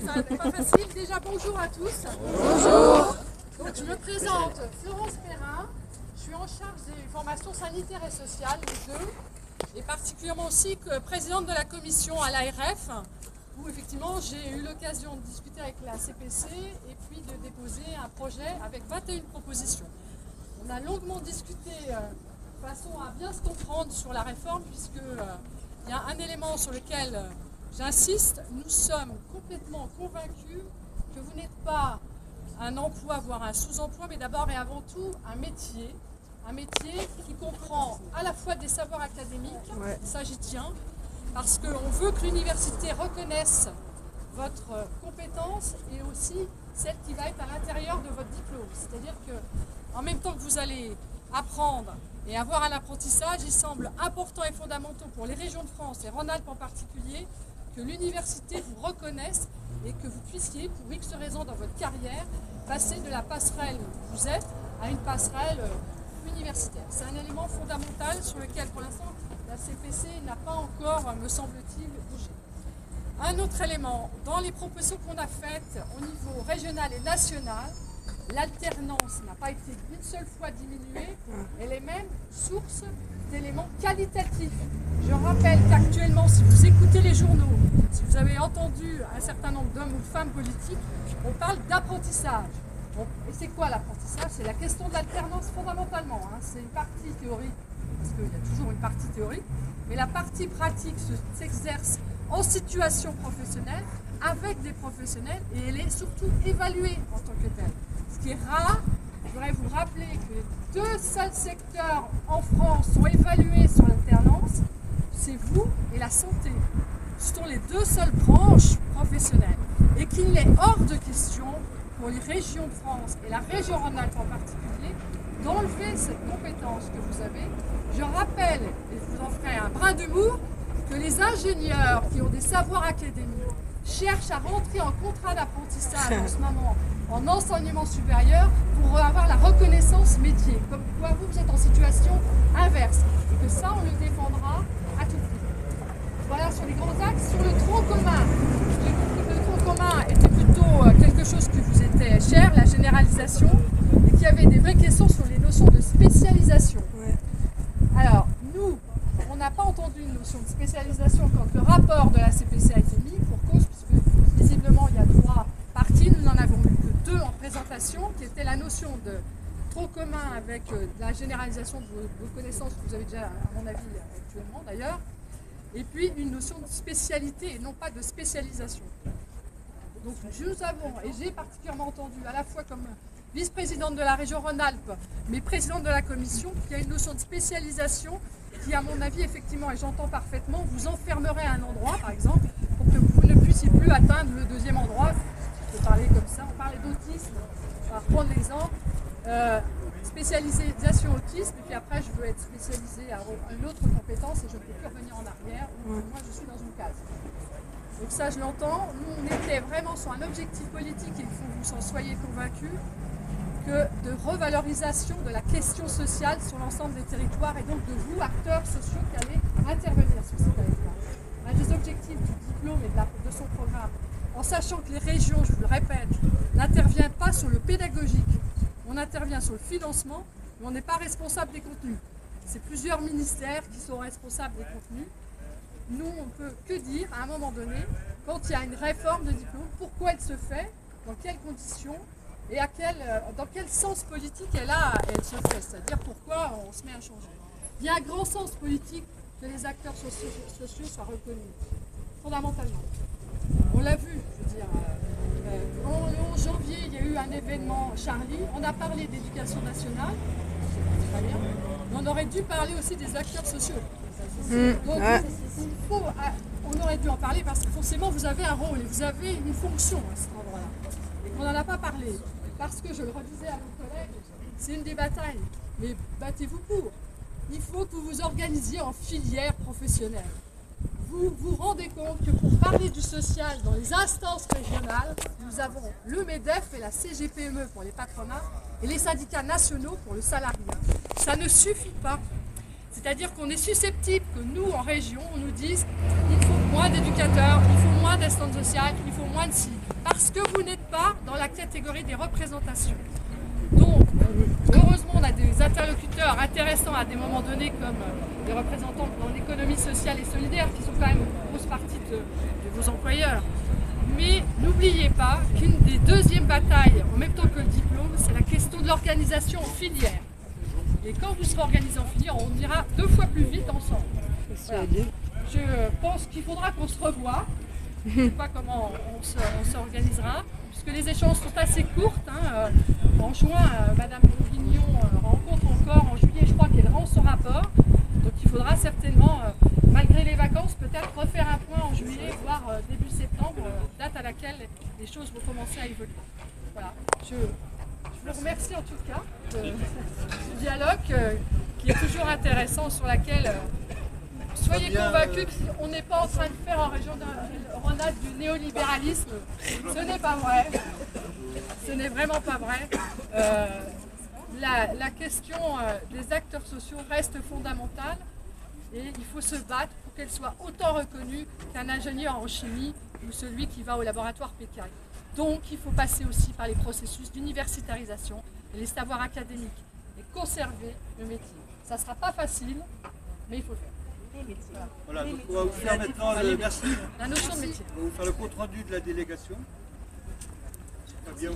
ça n'est pas facile. Déjà, bonjour à tous. Bonjour. Donc, je me présente, Florence Perrin. Je suis en charge des formations sanitaires et sociales, les deux, et particulièrement aussi présidente de la commission à l'ARF, où effectivement j'ai eu l'occasion de discuter avec la CPC et puis de déposer un projet avec 21 propositions. On a longuement discuté de façon à bien se comprendre sur la réforme, puisque il y a un élément sur lequel j'insiste, nous sommes complètement convaincus que vous n'êtes pas un emploi, voire un sous-emploi, mais d'abord et avant tout un métier qui comprend à la fois des savoirs académiques, ça j'y tiens, parce qu'on veut que l'université reconnaisse votre compétence et aussi celle qui va être à l'intérieur de votre diplôme. C'est-à-dire qu'en même temps que vous allez apprendre et avoir un apprentissage, il semble important et fondamental pour les régions de France et Rhône-Alpes en particulier, que l'université vous reconnaisse et que vous puissiez, pour X raisons dans votre carrière, passer de la passerelle où vous êtes à une passerelle universitaire. C'est un élément fondamental sur lequel, pour l'instant, la CPC n'a pas encore, me semble-t-il, bougé. Un autre élément, dans les propositions qu'on a faites au niveau régional et national, l'alternance n'a pas été une seule fois diminuée, elle est même source d'éléments qualitatifs. Je rappelle qu'actuellement, si vous écoutez les journaux, si vous avez entendu un certain nombre d'hommes ou de femmes politiques, on parle d'apprentissage. Et c'est quoi l'apprentissage? C'est la question de l'alternance fondamentalement. C'est une partie théorique, parce qu'il y a toujours une partie théorique, mais la partie pratique s'exerce en situation professionnelle, avec des professionnels, et elle est surtout évaluée en tant que telle. Ce qui est rare, je voudrais vous rappeler que les deux seuls secteurs en France sont évalués sur l'alternance, c'est vous et la santé. Ce sont les deux seules branches professionnelles. Et qu'il est hors de question, pour les régions de France et la région Rhône-Alpes en particulier, d'enlever cette compétence que vous avez. Je rappelle, et je vous en ferai un brin d'humour, que les ingénieurs qui ont des savoirs académiques cherchent à rentrer en contrat d'apprentissage en ce moment en enseignement supérieur pour avoir la reconnaissance métier. Comme quoi vous êtes en situation inverse. Et que ça, on le défendra à tout prix. Voilà sur les grands axes. Sur le tronc commun, le tronc commun était plutôt quelque chose qui vous était cher, la généralisation, et qu'il y avait des vraies questions sur les notions de spécialisation. Alors, nous, on n'a pas entendu une notion de spécialisation quand le rapport de la CPC a été mis, pour cause, puisque visiblement il y a 3 parties, nous n'en avons eu que 2 en présentation, qui était la notion de tronc commun avec la généralisation de vos connaissances, que vous avez déjà, à mon avis, actuellement d'ailleurs, et puis une notion de spécialité et non pas de spécialisation. Donc nous avons, et j'ai particulièrement entendu, à la fois comme vice-présidente de la région Rhône-Alpes, mais présidente de la commission, qu'il y a une notion de spécialisation qui, à mon avis, effectivement, et j'entends parfaitement, vous enfermerait à un endroit, par exemple, pour que vous ne puissiez plus atteindre le 2e endroit. Je peux parler comme ça, on parlait d'autisme, on va reprendre l'exemple. Spécialisation autisme, et puis après je veux être spécialisée à une autre compétence et je ne peux plus revenir en arrière, ou moi je suis dans une case. Donc ça je l'entends, nous on était vraiment sur un objectif politique et il faut que vous en soyez convaincus, que de revalorisation de la question sociale sur l'ensemble des territoires et donc de vous, acteurs sociaux, qui allez intervenir sur ces territoires. Un des objectifs du diplôme et de son programme, en sachant que les régions, je vous le répète, n'interviennent pas sur le pédagogique, on intervient sur le financement, mais on n'est pas responsable des contenus. C'est plusieurs ministères qui sont responsables des contenus. Nous, on ne peut que dire, à un moment donné, quand il y a une réforme de diplôme, pourquoi elle se fait, dans quelles conditions, et dans quel sens politique elle se fait, c'est-à-dire pourquoi on se met à changer. Il y a un grand sens politique que les acteurs sociaux soient reconnus, fondamentalement. On l'a vu, je veux dire, en 11 janvier, il y a eu un événement Charlie, on a parlé d'éducation nationale, c'est très bien, mais on aurait dû parler aussi des acteurs sociaux. Donc, on aurait dû en parler parce que forcément vous avez un rôle et vous avez une fonction à cet endroit-là. Et qu'on n'en a pas parlé. Parce que, je le redisais à vos collègues, c'est une des batailles. Mais battez-vous pour. Il faut que vous vous organisiez en filière professionnelle. Vous vous rendez compte que pour parler du social dans les instances régionales, nous avons le MEDEF et la CGPME pour les patronats et les syndicats nationaux pour le salariat. Ça ne suffit pas. C'est-à-dire qu'on est susceptible que nous, en région, on nous dise il faut moins d'éducateurs, il faut moins d'assistantes sociales, il faut moins de ci, parce que vous n'êtes pas dans la catégorie des représentations. Donc, heureusement, on a des interlocuteurs intéressants à des moments donnés, comme des représentants dans l'économie sociale et solidaire, qui sont quand même une grosse partie de vos employeurs. Mais n'oubliez pas qu'une des deuxièmes batailles, en même temps que le diplôme, c'est la question de l'organisation en filière. Et quand vous serez organisé en filière, on ira 2 fois plus vite ensemble. Voilà. Je pense qu'il faudra qu'on se revoie. Je ne sais pas comment on s'organisera, puisque les échanges sont assez courtes. Hein. En juin, Madame Bourguignon rencontre encore, en juillet, je crois qu'elle rend son rapport. Donc il faudra certainement, malgré les vacances, peut-être refaire un point en juillet, voire début septembre, date à laquelle les choses vont commencer à évoluer. Voilà. Je vous remercie en tout cas de ce dialogue qui est toujours intéressant, sur laquelle soyez convaincus qu'on n'est pas en train de faire en région Rhône-Alpes du néolibéralisme. Ce n'est pas vrai. Ce n'est vraiment pas vrai. La question des acteurs sociaux reste fondamentale et il faut se battre pour qu'elle soit autant reconnue qu'un ingénieur en chimie ou celui qui va au laboratoire PKI. Donc il faut passer aussi par les processus d'universitarisation et les savoirs académiques et conserver le métier. Ça ne sera pas facile, mais il faut le faire. Voilà, donc on va vous faire maintenant merci. La notion de métier. On va vous faire le compte rendu de la délégation. Fabien,